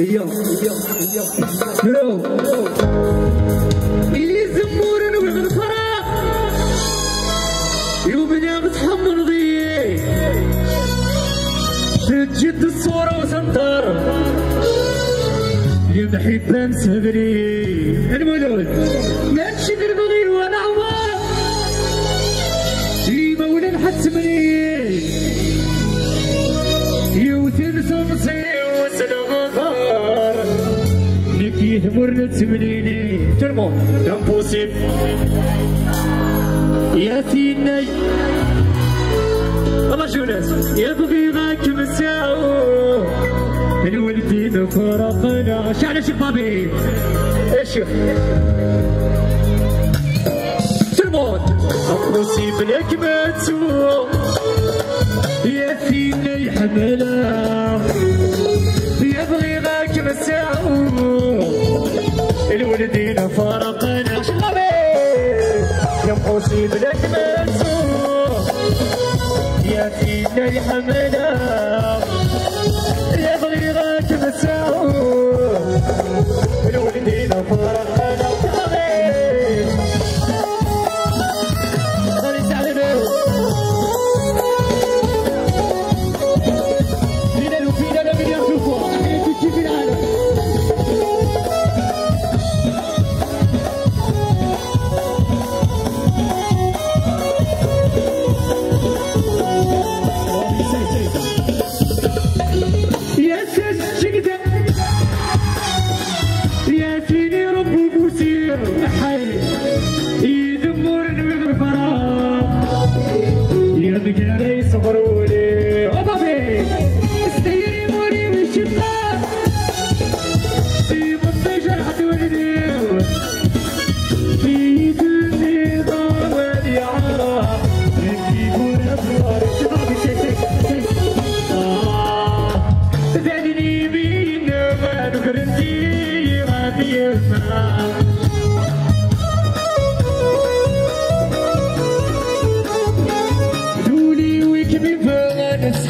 يا اللي زمورن والغفرة يوم انا بتحمل ضيي تجد الصورة وسنطر يا محبان صبري المولود ما تشدر بغي وانا عوام في مولا نحتمني يوتن صمصي وسلغفار نكي ثمر نتمنيني ترمو امبوسيب يا فيني الله شو ناس يبغي غاك مساو الولدين فرقنا شعل شيخ بابي ايش ترمون امبوسيب لك ما تسوق يا فيني حمله يبغي غاك مساو الولدين فرقنا شبابي يا مصيب لك منسوب يا فيني حمله يبغي غاك مساو الولدين فرقنا دولي ويكمي فغنس